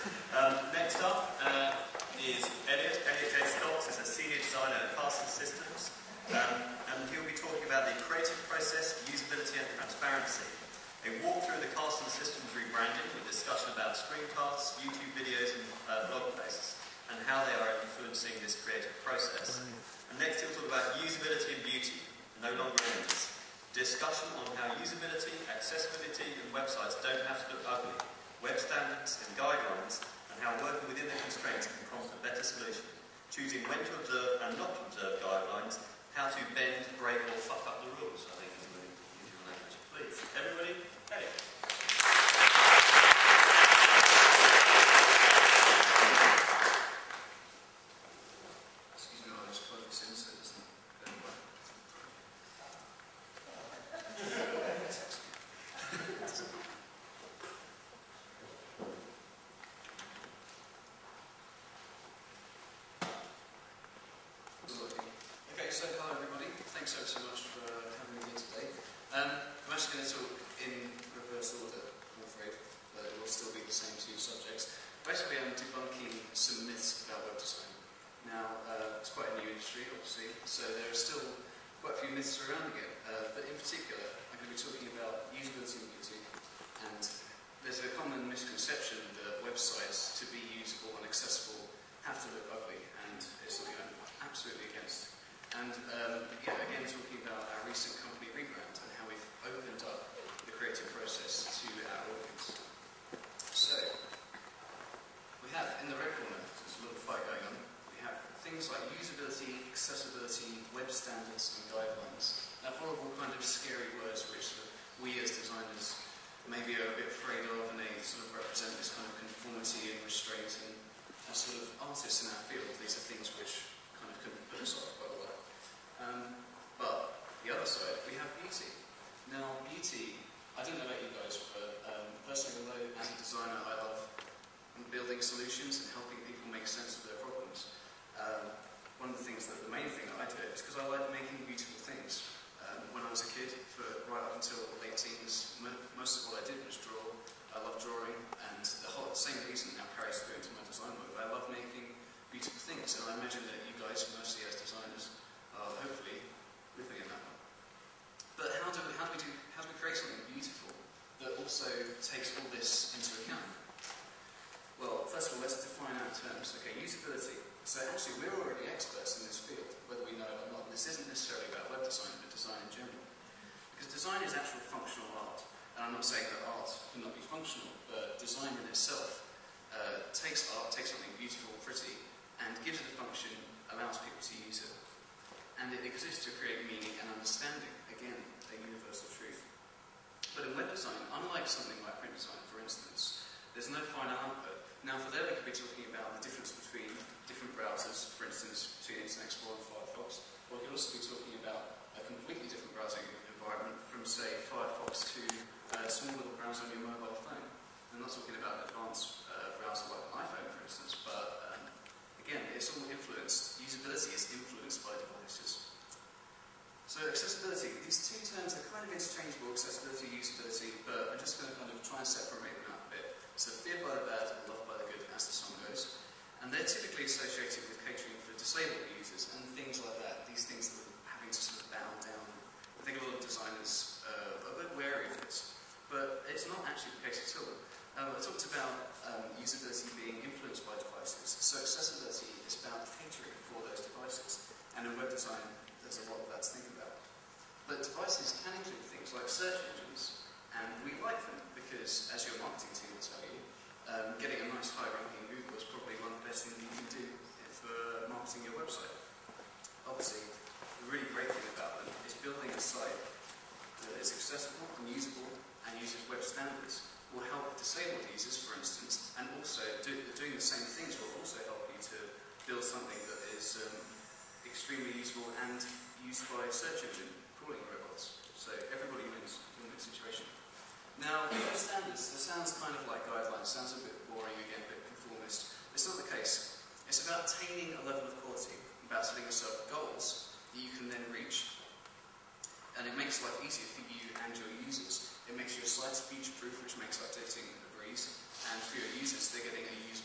Next up is Elliot Jay Stocks. Is a senior designer at Castle Systems, and he'll be talking about the creative process, usability and transparency. A walk through the Castle Systems rebranding with discussion about screencasts, YouTube videos and blog posts, and how they are influencing this creative process. And next he'll talk about usability and beauty, no longer enemies. Discussion on how usability, accessibility and websites don't have to look ugly, web standards and guidelines, and how working within the constraints can prompt a better solution. Choosing when to observe and not to observe guidelines, how to bend, break or fuck up the rules, I think is the usual language. Please, everybody, hey. Excuse me, I'll just plug this in so it doesn't go away. Okay, so hello everybody. Thanks so much for having me here today. I'm actually going to talk in reverse order, I'm afraid, but it will still be the same two subjects. Basically, I'm debunking some myths about web design. Now, it's quite a new industry, obviously, so there are still quite a few myths surrounding it, but in particular, I'm going to be talking about usability and beauty, and there's a common misconception that websites, to be usable and accessible, have to look ugly, and it's something I'm absolutely against. And again, talking about our recent company rebrand and how we've opened up the creative process to our audience. So, we have in the red corner, there's a little fight going on, we have things like usability, accessibility, web standards and guidelines. Now, horrible kind of scary words which we as designers maybe are a bit afraid of, and they sort of represent this kind of conformity and restraint, and as sort of artists in our field, these are things which kind of can put us off quite a lot. But the other side, we have beauty. Now, beauty, I don't know about you guys, but personally, although as a designer I love building solutions and helping people make sense of their problems, one of the things, the main thing that I do is because I like making beautiful things. When I was a kid, right up until late teens, most of what I did was draw. I love drawing, and the same reason now carries through into my design work. I love making beautiful things, and I imagine that you guys, mostly as designers, are hopefully living in that one. But how do we create something beautiful that also takes all this into account? Well, first of all, let's define our terms. Okay, usability. So actually, we're already experts in this field, whether we know it or not. This isn't necessarily about web design, but design in general. Because design is actual functional art. And I'm not saying that art cannot be functional, but design in itself takes something beautiful, pretty, and gives it a function, allows people to use it. And it exists to create meaning and understanding. Again, a universal truth. But in web design, unlike something like print design, for instance, there's no final output. Now, for there, we could be talking about the difference between different browsers, for instance, between Internet Explorer and Firefox. Or we could also be talking about a completely different browsing environment from, say, Firefox to a small little browser on your mobile phone. I'm not talking about an advanced browser like an iPhone, for instance, but again, it's all influenced. Usability is influenced by devices. So accessibility, these two terms are kind of interchangeable, accessibility, usability, but I'm just going to kind of try and separate them out a bit. So feared by the bad, loved by the good, as the song goes. And they're typically associated with catering for disabled users and things like that, these things that we're having to sort of bow down. I think a lot of designers are a bit wary of this, but it's not actually the case at all. I talked about usability being influenced by devices, so accessibility is about catering for those devices. And in web design, there's a lot of that to think about. But devices can include things like search engines, and we like them because, as your marketing team will tell you, getting a nice high ranking in Google is probably one of the best things you can do for marketing your website. Obviously, the really great thing about them is building a site that is accessible and usable and uses web standards will help disabled users, for instance, and also doing the same things will also help you to build something that is extremely usable and used by search engine crawling robots. So everybody wins in this situation. Now, web standards, this sounds kind of like guidelines, sounds a bit boring again, a bit conformist. It's not the case. It's about attaining a level of quality, about setting yourself goals that you can then reach. And it makes life easier for you and your users. It makes your sites future-proof, which makes updating a breeze. And for your users, they're getting a user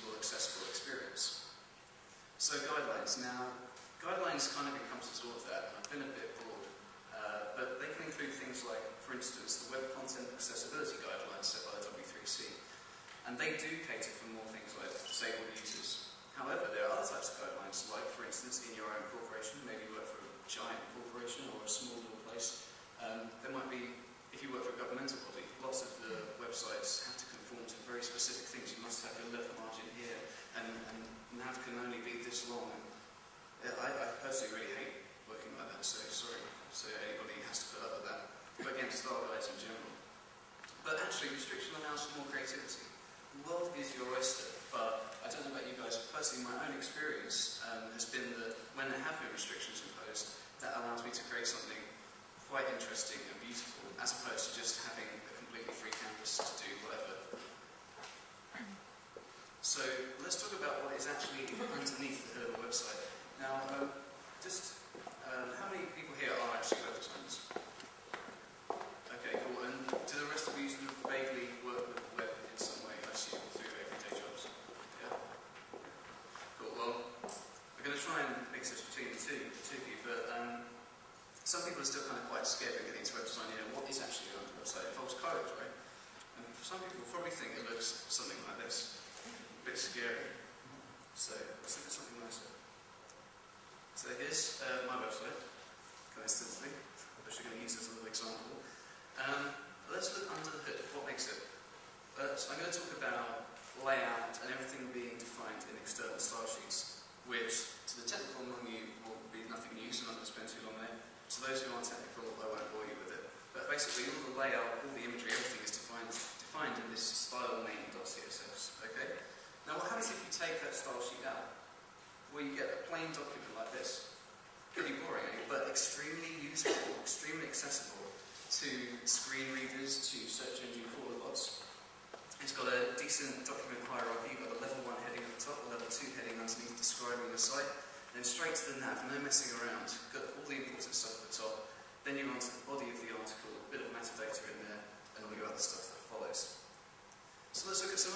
cater for more things like disabled users. However, there are other types of guidelines, like, for instance, in your own corporation, maybe you work for a giant corporation or a small little place. There might be, if you work for a governmental body, lots of the websites have to conform to very specific things. You must have your left margin here, and nav can only be this long. I personally really hate working like that, so sorry. So anybody has to put up with that. But again, style guides in general. But actually, restriction allows for more creativity. The world is your oyster, but I don't know about you guys, personally, my own experience has been that when there have been restrictions imposed, that allows me to create something quite interesting and beautiful, as opposed to just having a completely free canvas to do whatever. So let's talk about what is actually underneath the hood of a website. Now, how many people here are actually web designers? Okay, cool. And do the rest of you sort of vaguely work with the web in some way, I assume, through everyday jobs? Yeah? Cool. Well, I'm going to try and mix this between the two of you, but some people are still kind of quite scared of getting into web design. You know, what is actually on the website? It involves code, right? And some people probably think it looks something like this. A bit scary. So let's look at something nicer. So here's my website, coincidentally, which we're going to use as a little example. Let's look under the hood. What makes it? So I'm going to talk about layout and everything being defined in external style sheets, which to the technical among you will be nothing new, so I'm not going to spend too long there. To those who aren't technical, I won't bore you with it. But basically, all the layout, all the imagery, everything is defined in this style name.css. Okay? Now, what happens if you take that style sheet out? Well, you get a plain document like this. Pretty boring, but extremely useful, extremely accessible to screen readers, to search engine crawler bots. It's got a decent document hierarchy. You've got a level 1 heading at the top, a level 2 heading underneath describing the site, then straight to the nav, no messing around. Got all the important